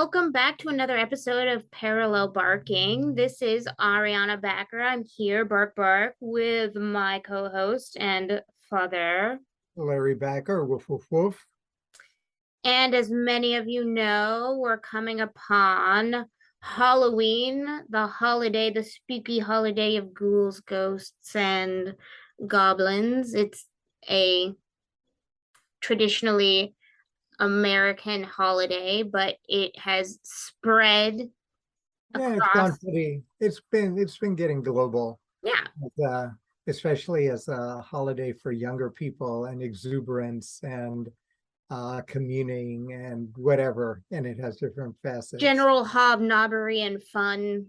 welcome back to another episode of Parallel Barking. This is Ariana Backer. I'm here, Bark Bark, with my co-host and father. Larry Backer, woof, woof, woof. And as many of you know, we're coming upon Halloween, the holiday, the spooky holiday of ghouls, ghosts, and goblins. It's a traditionally American holiday, but it has spread Yeah, it's gone across. pretty. It's been getting global, Yeah, uh, especially as a holiday for younger people and exuberance and communing and whatever. And it has different facets. general hobnobbery and fun.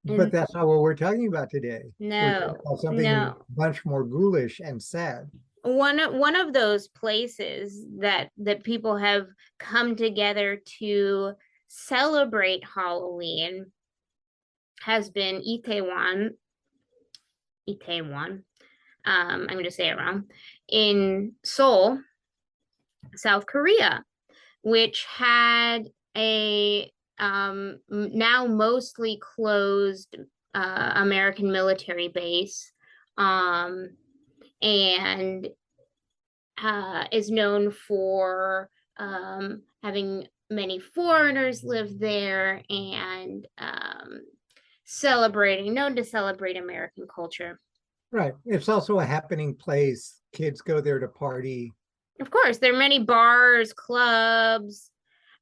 But And that's not what we're talking about today. We're talking no, about something no. much more ghoulish and sad. One of those places that people have come together to celebrate Halloween has been Itaewon. Itaewon. I'm going to say it wrong. In Seoul, South Korea, which had a now mostly closed American military base, and is known for having many foreigners live there and known to celebrate American culture. Right. It's also a happening place. Kids go there to party. Of course, there are many bars, clubs,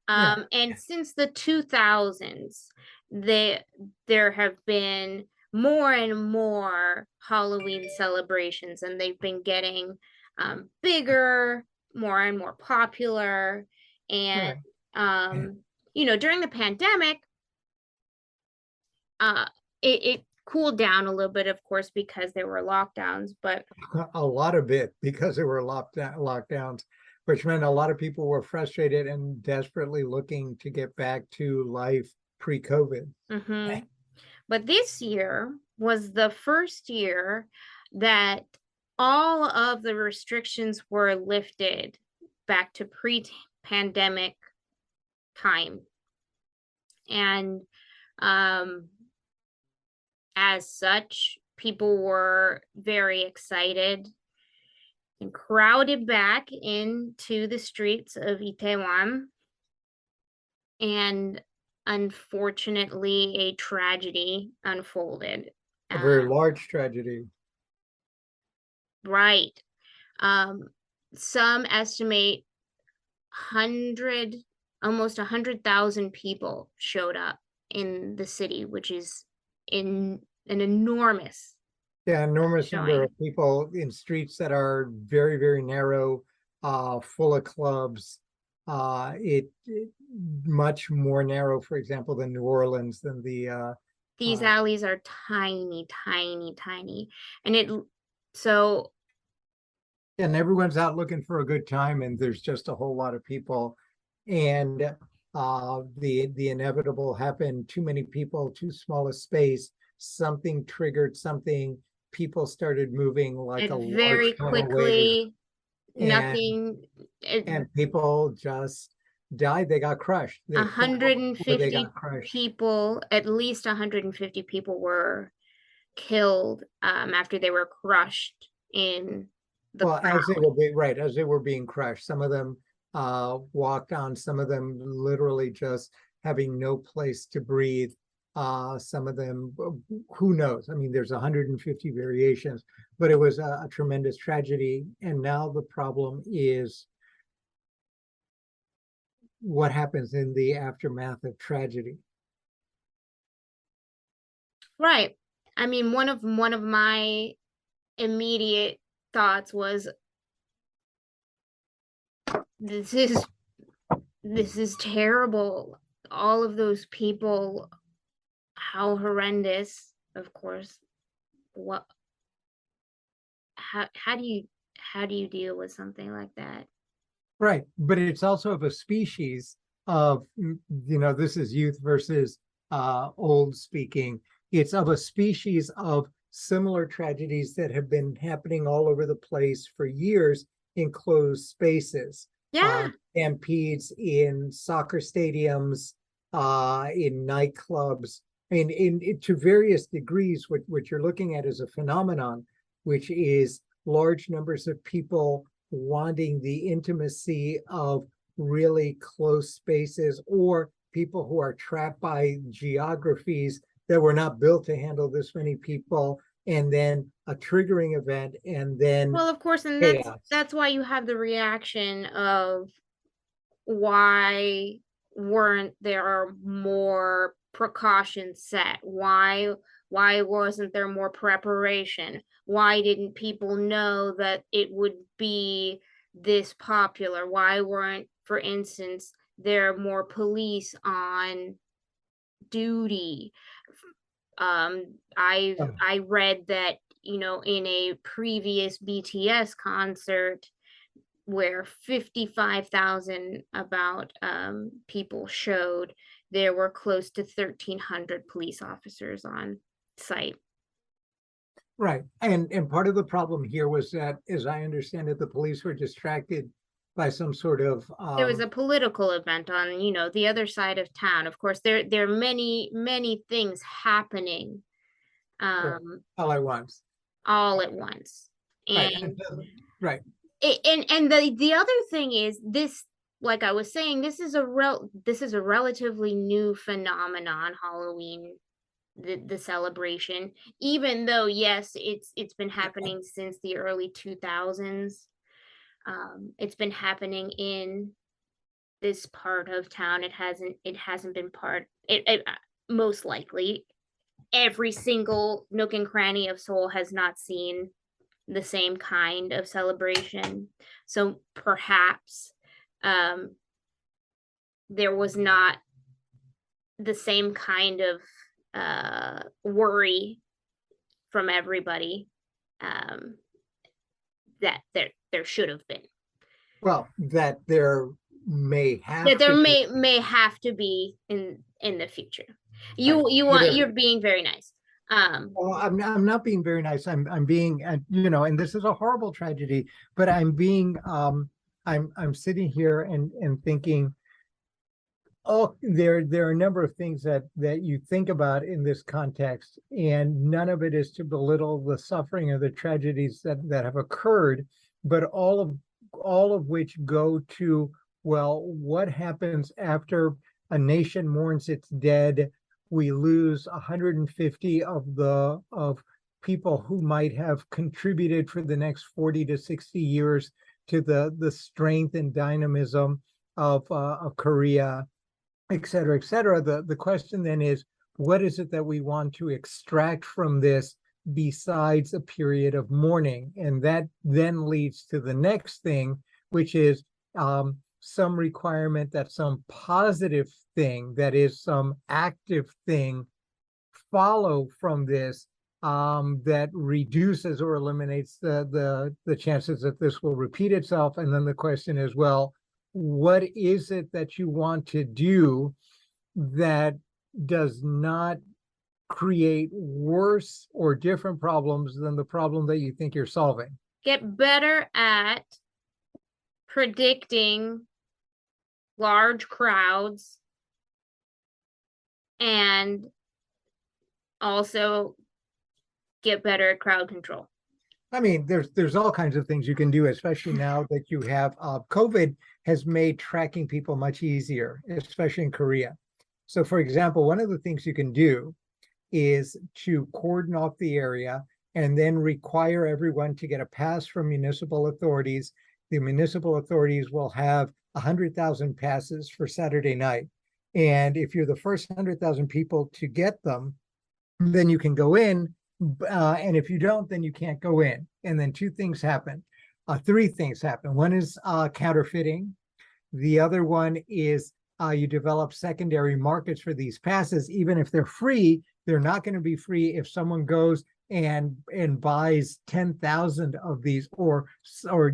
Yeah. and since the 2000s, there have been more and more Halloween celebrations, and they've been getting bigger, more and more popular. And Right. during the pandemic, it cooled down a little bit, of course, because there were lockdowns, but A lot of it because there were lockdowns, which meant a lot of people were frustrated and desperately looking to get back to life pre-COVID. but this year was the first year that all of the restrictions were lifted back to pre-pandemic time. And as such, people were very excited and crowded back into the streets of Itaewon. And unfortunately, a tragedy unfolded. A very large tragedy. Right. Some estimate almost 100,000 people showed up in the city, which is in an enormous Yeah, enormous number showing. of people in streets that are very, very narrow, full of clubs. It much more narrow, for example, than New Orleans, than These alleys are tiny, tiny, tiny. So and everyone's out looking for a good time, and there's just a whole lot of people. And the inevitable happened: too many people, too small a space. Something triggered something. People started moving like a very large tidal wave, quickly, and nothing. people just died. They got crushed. They fell or they 150 got crushed. people, at least 150 people were killed after they were crushed in the Well, as they crowd. were being crushed. Some of them walked on, some of them literally just having no place to breathe. Some of them, who knows? I mean, there's 150 variations, but it was a tremendous tragedy. And now the problem is what happens in the aftermath of tragedy. Right. I mean, one of my immediate thoughts was this is terrible. All of those people, how horrendous, of course. What how do you deal with something like that? Right. But it's also of a species of, this is youth versus old speaking. It's of a species of similar tragedies that have been happening all over the place for years in closed spaces. Yeah. Stampedes in soccer stadiums, in nightclubs, and to various degrees. What you're looking at is a phenomenon, which is large numbers of people wanting the intimacy of really close spaces, or people who are trapped by geographies that were not built to handle this many people, and then a triggering event, and then Well, of course, and chaos. that's why you have the reaction of why weren't there more precautions set? Why wasn't there more preparation? Why didn't people know that it would be this popular? Why weren't, for instance, there more police on duty? I read that, in a previous BTS concert where 55,000 about people showed, there were close to 1,300 police officers on site. Right. And part of the problem here was that, as I understand it, the police were distracted by some sort of There was a political event on, the other side of town. Of course, there are many things happening right, um all at once. all at once. Right. And Right. the other thing is this, like I was saying, this is a relatively new phenomenon, Halloween, the celebration, even though yes, it's been happening since the early 2000s. It's been happening in this part of town. It hasn't been most likely every single nook and cranny of Seoul has not seen the same kind of celebration. So perhaps um, there was not the same kind of worry from everybody um, that there should have been. Well, that there may That have there to be. may have to be in the future. Right. You're being very nice. Well, I'm not being very nice. I'm being, and this is a horrible tragedy, but I'm sitting here and thinking, oh, there are a number of things that you think about in this context, and none of it is to belittle the suffering or the tragedies that have occurred, but all of which go to, well, what happens after a nation mourns its dead? We lose 150 of people who might have contributed for the next 40 to 60 years to the strength and dynamism of Korea, et cetera, et cetera. The question then is, what is it that we want to extract from this besides a period of mourning? And that then leads to the next thing, which is some requirement that some positive thing, that is some active thing, follow from this, that reduces or eliminates the chances that this will repeat itself. And then the question is, well, what is it that you want to do that does not create worse or different problems than the problem that you think you're solving? Get better at predicting large crowds and also get better at crowd control. I mean, there's all kinds of things you can do, especially now that you have COVID has made tracking people much easier, especially in Korea. So, for example, one of the things you can do is to cordon off the area and then require everyone to get a pass from municipal authorities. The municipal authorities will have 100,000 passes for Saturday night. And if you're the first 100,000 people to get them, then you can go in. And if you don't, then you can't go in. And then three things happen. One is counterfeiting. The other one is you develop secondary markets for these passes. Even if they're free, they're not going to be free if someone goes and buys 10,000 of these, or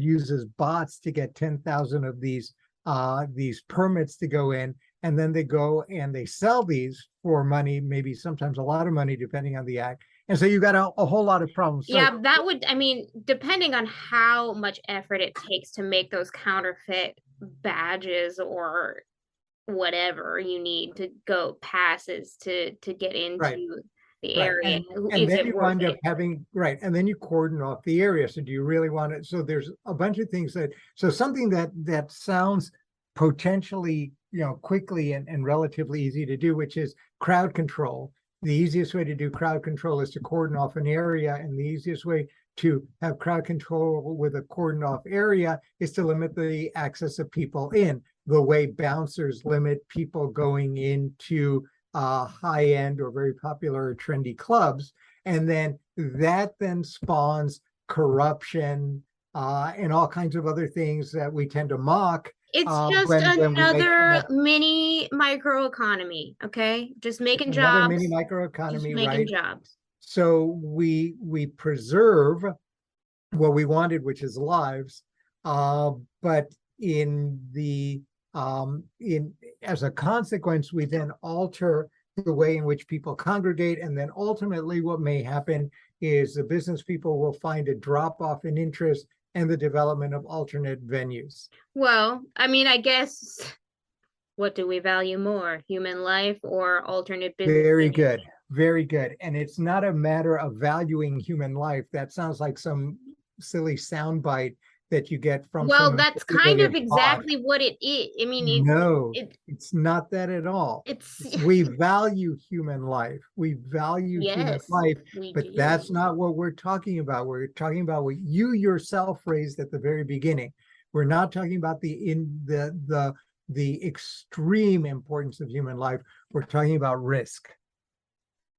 uses bots to get 10,000 of these permits to go in, and then they go and they sell these for money, maybe sometimes a lot of money depending on the act. And so you got a whole lot of problems. So, yeah, that would, I mean, depending on how much effort it takes to make those counterfeit badges or whatever you need to go passes to get Right. into the Right. area. And Is then it you worth wind up it? having, right, and then you cordon off the area. So do you really want it? So there's a bunch of things that, so something that sounds potentially, quickly and relatively easy to do, which is crowd control. The easiest way to do crowd control is to cordon off an area, and the easiest way to have crowd control with a cordoned off area is to limit the access of people in, the way bouncers limit people going into high-end or very popular or trendy clubs. And then that then spawns corruption and all kinds of other things that we tend to mock It's just when we make fun another of mini microeconomy, okay? Just making another mini jobs, just microeconomy, making right? jobs. So we preserve what we wanted, which is lives, but in the in as a consequence, we then alter the way in which people congregate, and then ultimately, what may happen is the business people will find a drop off in interest and the development of alternate venues. Well, I mean, I guess what do we value more, human life or alternate business Very venues? good. Very good. And it's not a matter of valuing human life. That sounds like some silly soundbite that you get from Well, some that's kind manipulative of bot. exactly what it is. I mean, No, it it's not that at all. it's We value human life. We value human yes, life, we but do. that's not what we're talking about. We're talking about what you yourself raised at the very beginning. We're not talking about the extreme importance of human life. We're talking about risk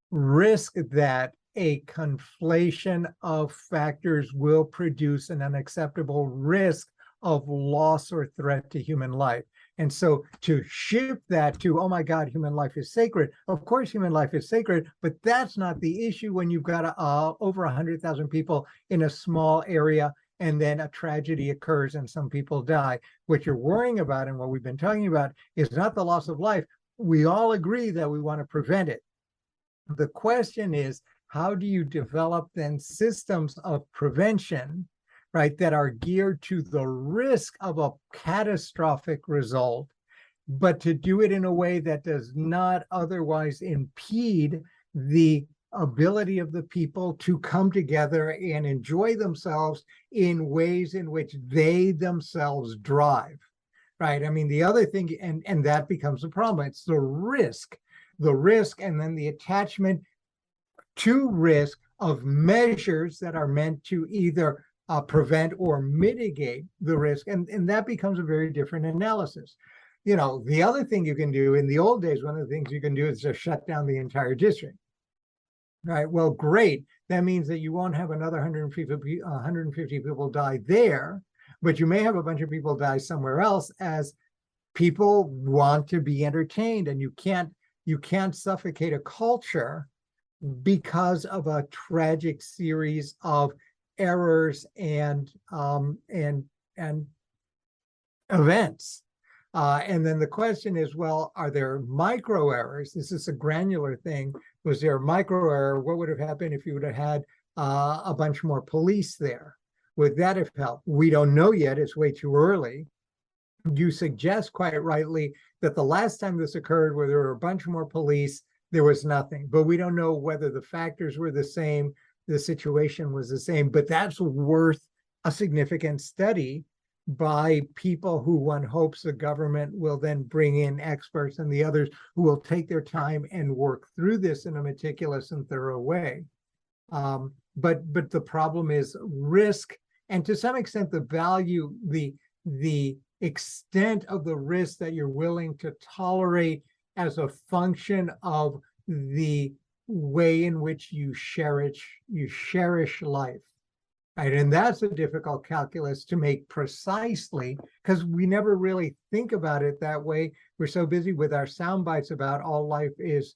that a conflation of factors will produce an unacceptable risk of loss or threat to human life. And so to shift that to, oh my God, human life is sacred. Of course, human life is sacred, but that's not the issue when you've got over 100,000 people in a small area and then a tragedy occurs and some people die. What you're worrying about and what we've been talking about is not the loss of life. We all agree that we want to prevent it. The question is, how do you develop then systems of prevention, right, that are geared to the risk of a catastrophic result, but to do it in a way that does not otherwise impede the ability of the people to come together and enjoy themselves in ways in which they themselves drive, right? I mean, the other thing, and that becomes a problem. It's the risk, and then the attachment to risk of measures that are meant to either prevent or mitigate the risk. And that becomes a very different analysis. The other thing you can do in the old days, one of the things you can do is just shut down the entire district. Right. Well, great. That means that you won't have another 150 people die there, but you may have a bunch of people die somewhere else as people want to be entertained, and you can't suffocate a culture because of a tragic series of errors and events. And then the question is, well, are there micro errors? This is a granular thing. Was there a micro error? What would have happened if you would have had a bunch more police there? Would that have helped? We don't know yet. It's way too early. You suggest quite rightly that the last time this occurred, where there were a bunch more police, there was nothing. But we don't know whether the factors were the same, the situation was the same. But that's worth a significant study by people who one hopes the government will then bring in experts and the others who will take their time and work through this in a meticulous and thorough way. But the problem is risk, and to some extent the value, the extent of the risk that you're willing to tolerate as a function of the way in which you cherish life. Right. And that's a difficult calculus to make precisely because we never really think about it that way. We're so busy with our sound bites about all life is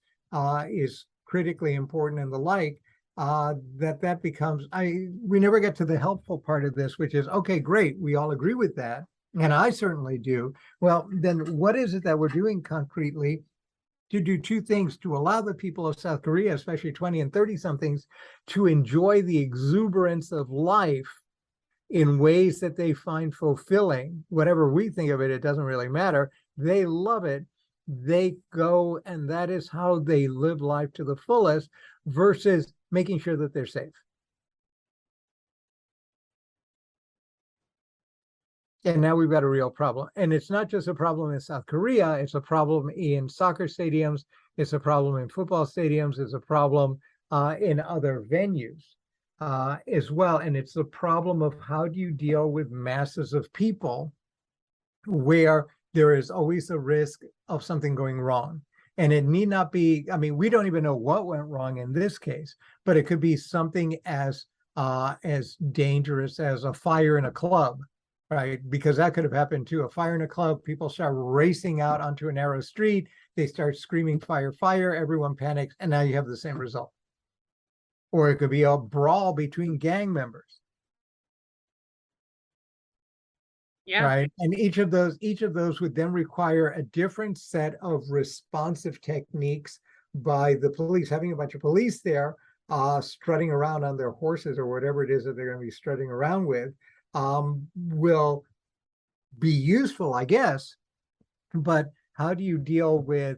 critically important and the like, that becomes we never get to the helpful part of this, which is, okay, great, we all agree with that. And I certainly do. Well, then what is it that we're doing concretely to do two things: to allow the people of South Korea, especially 20 and 30 somethings, to enjoy the exuberance of life in ways that they find fulfilling. Whatever we think of it, it doesn't really matter. They love it. they go and that is how they live life to the fullest versus making sure that they're safe. And now we've got a real problem. And it's not just a problem in South Korea, it's a problem in soccer stadiums, it's a problem in football stadiums, it's a problem in other venues as well. And it's the problem of how do you deal with masses of people where there is always a risk of something going wrong. And it need not be, I mean, we don't even know what went wrong in this case, but it could be something as dangerous as a fire in a club, right? Because that could have happened too. A fire in a club, people start racing out onto a narrow street, they start screaming fire, fire, everyone panics, and now you have the same result. Or it could be a brawl between gang members. Yeah. Right. And each of those would then require a different set of responsive techniques by the police. Having a bunch of police there strutting around on their horses or whatever it is that they're going to be strutting around with will be useful, I guess. But how do you deal with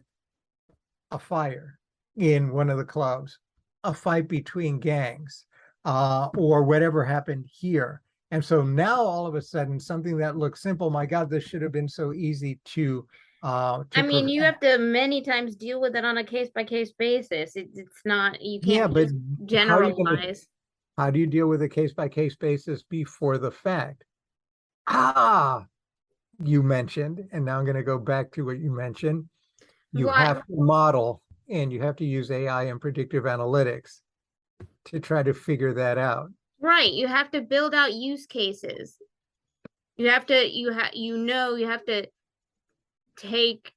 a fire in one of the clubs, a fight between gangs, or whatever happened here? And so now all of a sudden, something that looks simple, my God, this should have been so easy to I mean, prevent. you have to many times deal with it on a case by case basis. It's not, you Yeah, can't but just how are you gonna generalize. how do you deal with a case by case basis before the fact? Ah, you mentioned, and now I'm going to go back to what you mentioned. You What? have to model and you have to use AI and predictive analytics to try to figure that out. Right. You have to build out use cases. You have to, you have to take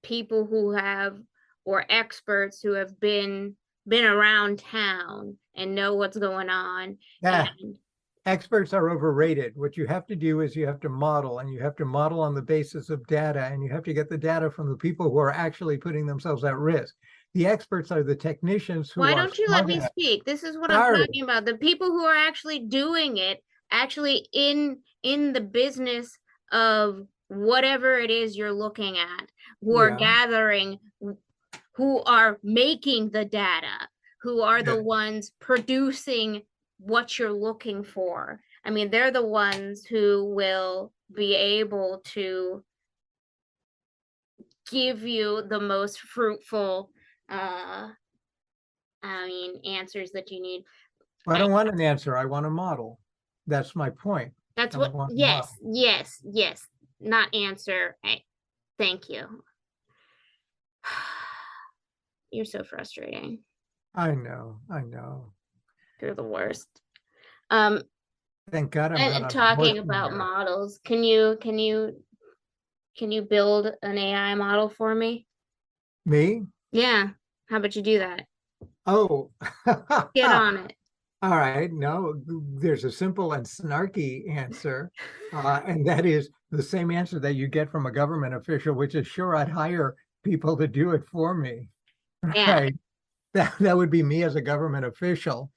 people who have, or experts who have been around town and know what's going on. Yeah, And experts are overrated. What you have to do is you have to model, and you have to model on the basis of data, and you have to get the data from the people who are actually putting themselves at risk. The experts are the technicians who why are don't you let smart me enough. speak? This is what I'm Sorry. talking about. The people who are actually doing it, actually in the business of whatever it is you're looking at, who are Yeah. gathering, who are making the data, who are the Yeah. ones producing what you're looking for. I mean, they're the ones who will be able to give you the most fruitful answers that you need. I I, don't want an answer. I want a model. That's my point. that's I what, want a yes, model. yes, yes, not answer. Thank you. You're so frustrating. I know. I know. You're the worst. Um, Thank God I'm not and on a horse talking about here. models, can you build an AI model for me? Me? Yeah. How about you do that? Oh. Get on it. All right. No, there's a simple and snarky answer. And that is the same answer that you get from a government official, which is sure, I'd hire people to do it for me. Yeah. Right. That would be me as a government official.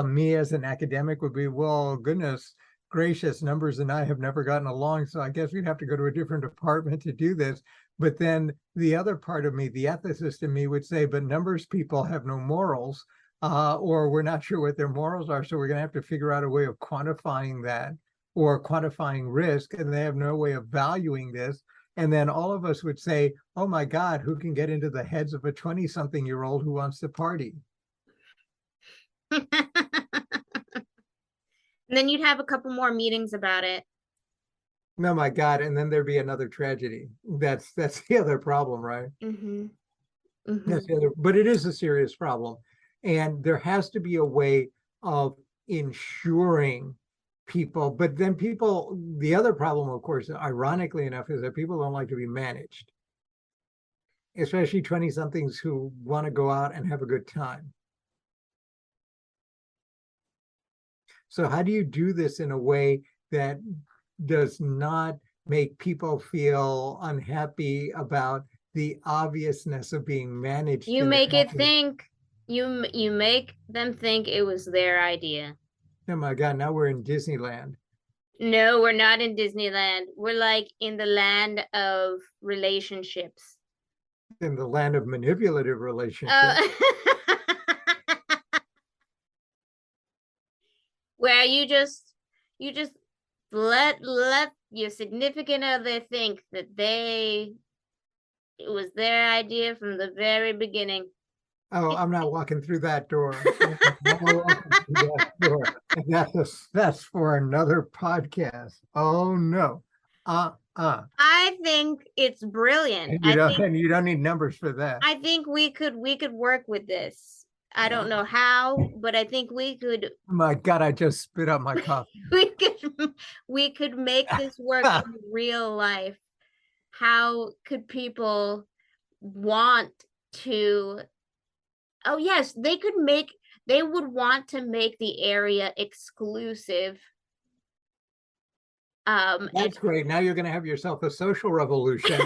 Me as an academic would be, well, goodness gracious, numbers and I have never gotten along. So I guess we'd have to go to a different department to do this. But then the other part of me, the ethicist in me would say, but numbers people have no morals, or we're not sure what their morals are. So we're going to have to figure out a way of quantifying that or quantifying risk. And they have no way of valuing this. And then all of us would say, oh my God, who can get into the heads of a 20-something-year-old who wants to party? And then you'd have a couple more meetings about it. No, my God. And then there'd be another tragedy. That's the other problem, right? Mm-hmm. That's Mm-hmm. the other, but it is a serious problem. And there has to be a way of ensuring people, but then people, the other problem, of course, ironically enough, is that people don't like to be managed, especially 20 somethings who want to go out and have a good time. So how do you do this in a way that does not make people feel unhappy about the obviousness of being managed You in a make it company? think, you make them think it was their idea. Oh my God, now we're in Disneyland. No, we're not in Disneyland. We're like in the land of relationships. in the land of manipulative Uh, relationships. where you just let your significant other think that it was their idea from the very beginning. Oh, I'm not walking through that door. I'm not walking through that door. And that's for another podcast. Oh no. Uh-uh. I think it's brilliant. And you don't need numbers for that. I think we could work with this. I don't know how, but I think we could My God, I just spit out my coffee. we could we could make this work in real life. How could people want to Oh yes, they would want to make the area exclusive. And That's great. Now you're going to have yourself a social revolution.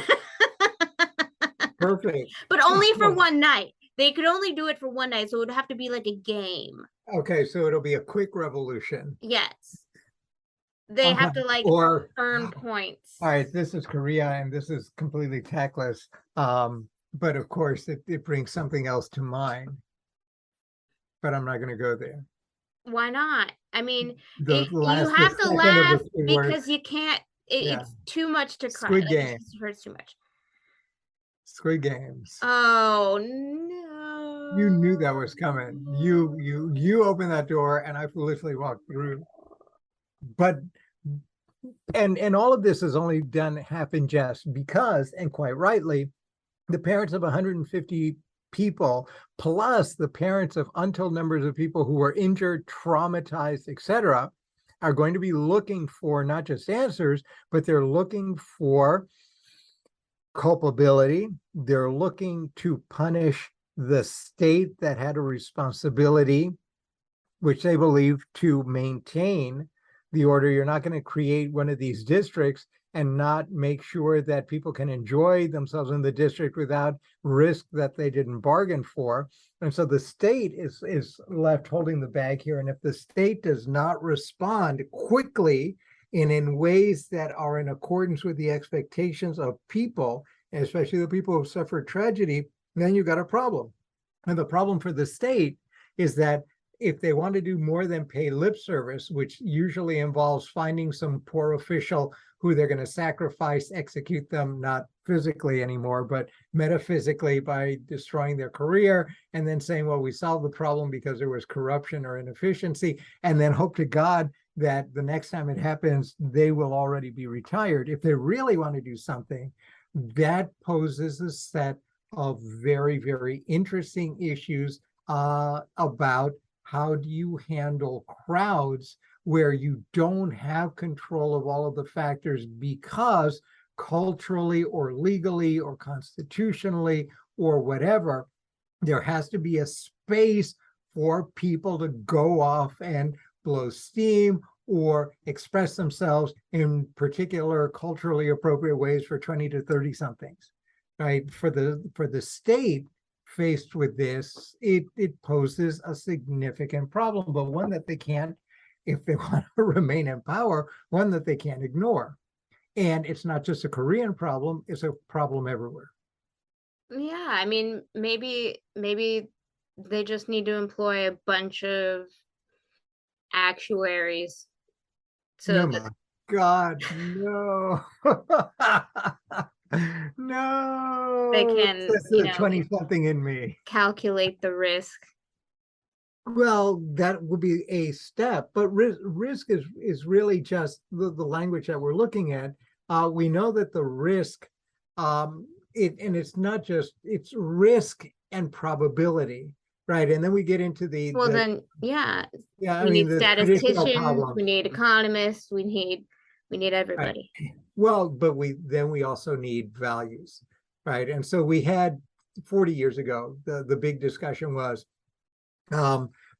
Perfect. but only for one night. They could only do it for one night, so it would have to be like a game. Okay, so it'll be a quick revolution. Yes. They have to like Or earn points. all right, this is Korea and this is completely tactless. But of course it brings something else to mind. But I'm not going to go there. Why not? I mean, The you last the have to second of laugh the 2 words. because you can't. Yeah. It's too much to cry. Squid Like, Game. it just hurts too much. Squid Games. Oh no! You knew that was coming. You opened that door and I foolishly walked through. But and all of this is only done half in jest because, and quite rightly, the parents of 150 people plus the parents of untold numbers of people who were injured, traumatized, etc., are going to be looking for not just answers, but they're looking for culpability. They're looking to punish the state that had a responsibility, which they believe, to maintain the order. You're not going to create one of these districts and not make sure that people can enjoy themselves in the district without risk that they didn't bargain for. And so the state is left holding the bag here. And if the state does not respond quickly and in ways that are in accordance with the expectations of people, and especially the people who suffered tragedy, then you've got a problem. And the problem for the state is that if they want to do more than pay lip service, which usually involves finding some poor official who they're going to sacrifice, execute them, not physically anymore, but metaphysically by destroying their career, and then saying, well, we solved the problem because there was corruption or inefficiency, and then hope to God that the next time it happens, they will already be retired. If they really want to do something, that poses a set of very, very interesting issues about how do you handle crowds where you don't have control of all of the factors because culturally or legally or constitutionally or whatever, there has to be a space for people to go off and blow steam or express themselves in particular culturally appropriate ways for 20 to 30 somethings, right? For the state faced with this, it poses a significant problem, but one that they can't, if they want to remain in power, one that they can't ignore. And it's not just a Korean problem, it's a problem everywhere. Yeah, I mean, maybe they just need to employ a bunch of actuaries. So Oh my God, no. they No, can, that's the 20 something in me. calculate the risk. Well, that would be a step, but risk is really just the language that we're looking at. We know that the risk, and it's not just, it's risk and probability, right? And then we get into Well, then, yeah, yeah, I we mean, need the traditional statisticians, we problems. need economists, we need Right. everybody. Well, but we also need values, right? And so we had 40 years ago, the big discussion was,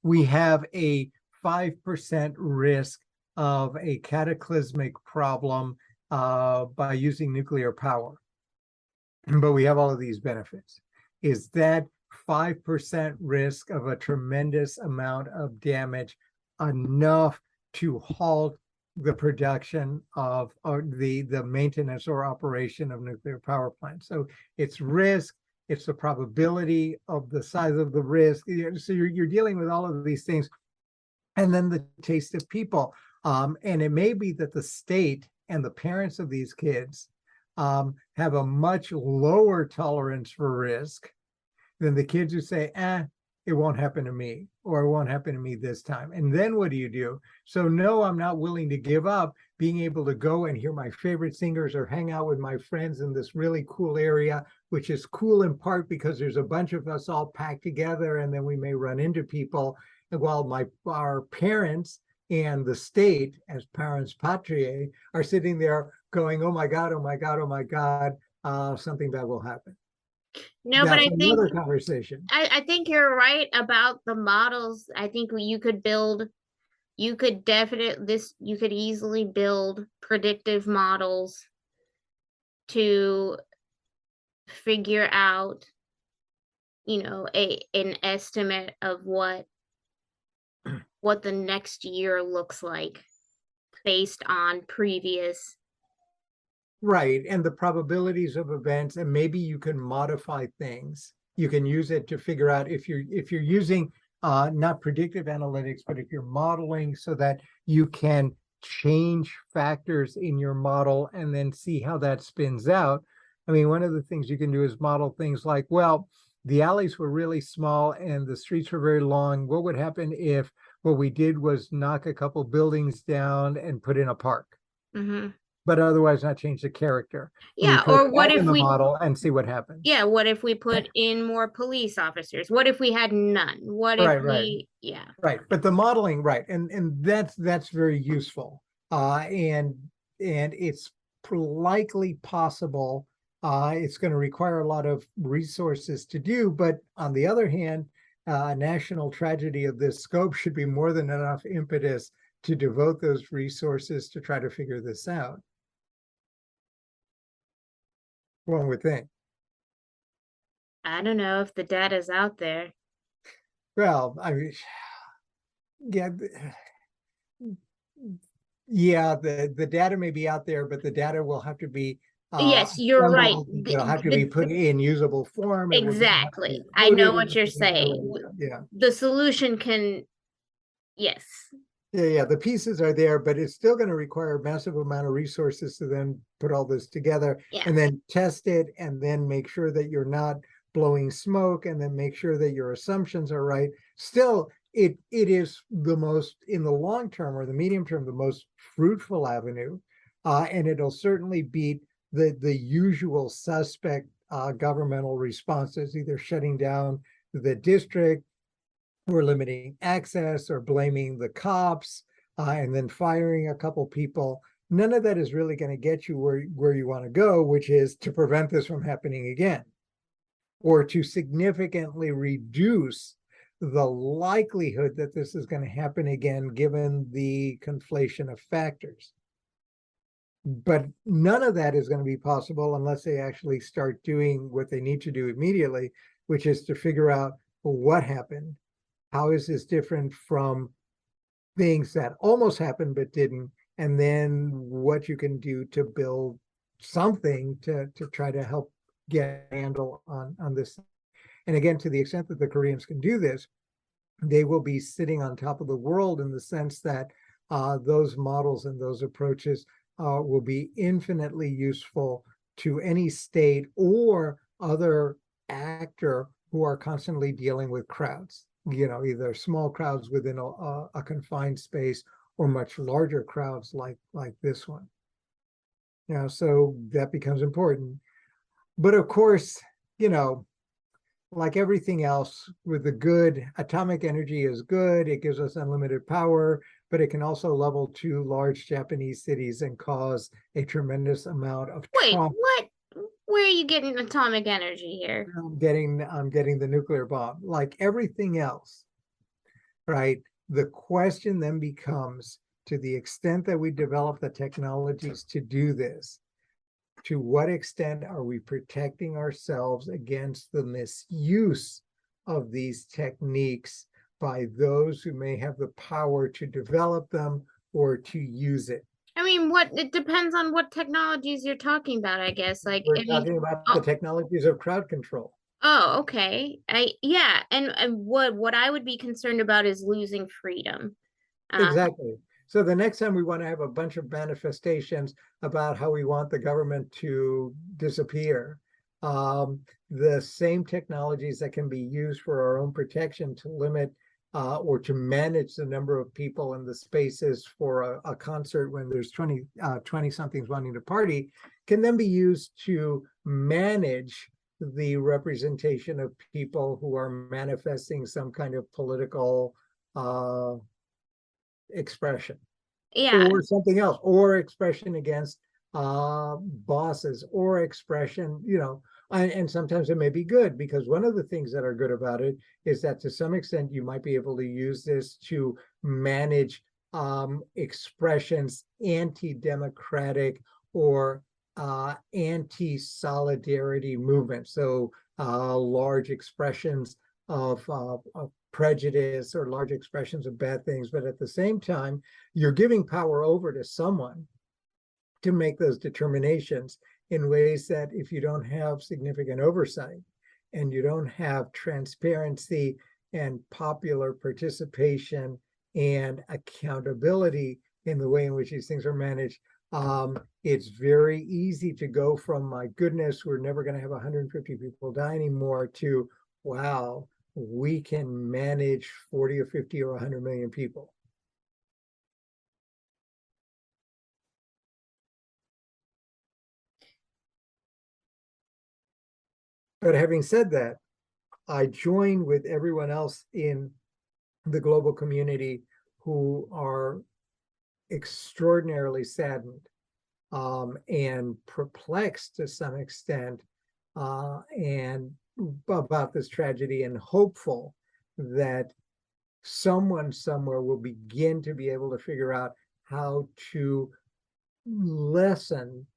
we have a 5% risk of a cataclysmic problem by using nuclear power, but we have all of these benefits. Is that 5% risk of a tremendous amount of damage enough to halt the production of or the maintenance or operation of nuclear power plants? So it's risk it's the probability of the size of the risk. So you're dealing with all of these things. And then the taste of people. And it may be that the state and the parents of these kids have a much lower tolerance for risk than the kids who say, it won't happen to me, or it won't happen to me this time. And then what do? So no, I'm not willing to give up being able to go and hear my favorite singers or hang out with my friends in this really cool area, which is cool in part because there's a bunch of us all packed together, and then we may run into people. And while our parents and the state, as parents patriae, are sitting there going, oh my God, oh my God, oh my God, something bad will happen. No, but That's another conversation. I think you're right about the models. I think you could build, you could definitely you could easily build predictive models to figure out, an estimate of what the next year looks like based on previous. Right. And the probabilities of events, and maybe you can modify things. You can use it to figure out if you're using not predictive analytics, but if you're modeling so that you can change factors in your model and then see how that spins out. I mean, one of the things you can do is model things like, well, the alleys were really small and the streets were very long. What would happen if what we did was knock a couple buildings down and put in a park? Mhm. But otherwise not change the character. And we Yeah, put or what that if in the we model and see what happens. yeah, what if we put in more police officers? What if we had none? What if Right. yeah. Right. But the modeling, right. And that's very useful. And it's likely possible. It's going to require a lot of resources to do. But on the other hand, a national tragedy of this scope should be more than enough impetus to devote those resources to try to figure this out. One would think. I don't know if the data's out there. Well, I mean, yeah, yeah, the data may be out there, but the data will have to be Yes, you're right. assembled. It'll have to be put in usable form. It will have to be Exactly. I know coded what and you're together. saying. Yeah. The solution can, yes. Yeah, the pieces are there, but it's still going to require a massive amount of resources to then put all this together Yeah. and then test it and then make sure that you're not blowing smoke and then make sure that your assumptions are right. Still, it is the most, in the long term or the medium term, the most fruitful avenue. And it'll certainly beat the usual suspect governmental responses, either shutting down the district, or limiting access, or blaming the cops, and then firing a couple people. None of that is really going to get you where you want to go, which is to prevent this from happening again, or to significantly reduce the likelihood that this is going to happen again, given the conflation of factors. But none of that is going to be possible unless they actually start doing what they need to do immediately, which is to figure out what happened. How is this different from things that almost happened but didn't? And then what you can do to build something to try to help get a handle on this. And again, to the extent that the Koreans can do this, they will be sitting on top of the world in the sense that those models and those approaches will be infinitely useful to any state or other actor who are constantly dealing with crowds, either small crowds within a confined space or much larger crowds like this one. So that becomes important. But of course, like everything else, with the good, atomic energy is good. It gives us unlimited power, but it can also level 2 large Japanese cities and cause a tremendous amount of Wait, trauma. what? Where are you getting atomic energy here? I'm getting the nuclear bomb. Like everything else, right? The question then becomes, to the extent that we develop the technologies to do this, to what extent are we protecting ourselves against the misuse of these techniques by those who may have the power to develop them or to use it? I mean, it depends on what technologies you're talking about, I guess. Like, We're I mean, talking about the technologies of crowd control. Oh, okay. Yeah, and what I would be concerned about is losing freedom. Um, Exactly. So the next time we want to have a bunch of manifestations about how we want the government to disappear, the same technologies that can be used for our own protection to limit or to manage the number of people in the spaces for a concert when there's 20 somethings wanting to party can then be used to manage the representation of people who are manifesting some kind of political expression yeah, or something else, or expression against bosses, or expression, and sometimes it may be good because one of the things that are good about it is that to some extent you might be able to use this to manage expressions anti-democratic or anti-solidarity movements. So large expressions of prejudice or large expressions of bad things, but at the same time, you're giving power over to someone to make those determinations in ways that if you don't have significant oversight and you don't have transparency and popular participation and accountability in the way in which these things are managed, it's very easy to go from, my goodness, we're never going to have 150 people die anymore, to, wow, we can manage 40 or 50 or 100 million people. But having said that, I join with everyone else in the global community who are extraordinarily saddened and perplexed to some extent and about this tragedy, and hopeful that someone somewhere will begin to be able to figure out how to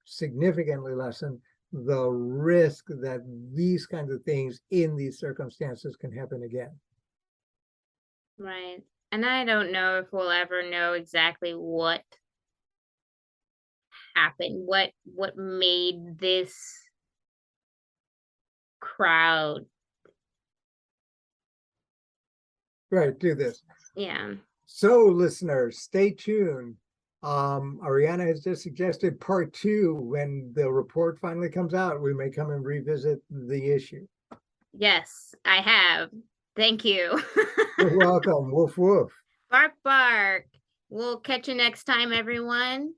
significantly lessen the risk that these kinds of things in these circumstances can happen again. right. And I don't know if we'll ever know exactly what happened, what made this crowd. Right, do this. Yeah. So, listeners, stay tuned. Ariana has just suggested part two. When the report finally comes out, we may come and revisit the issue. Yes, I have. Thank you. You're welcome. Woof woof. Bark, bark. We'll catch you next time, everyone.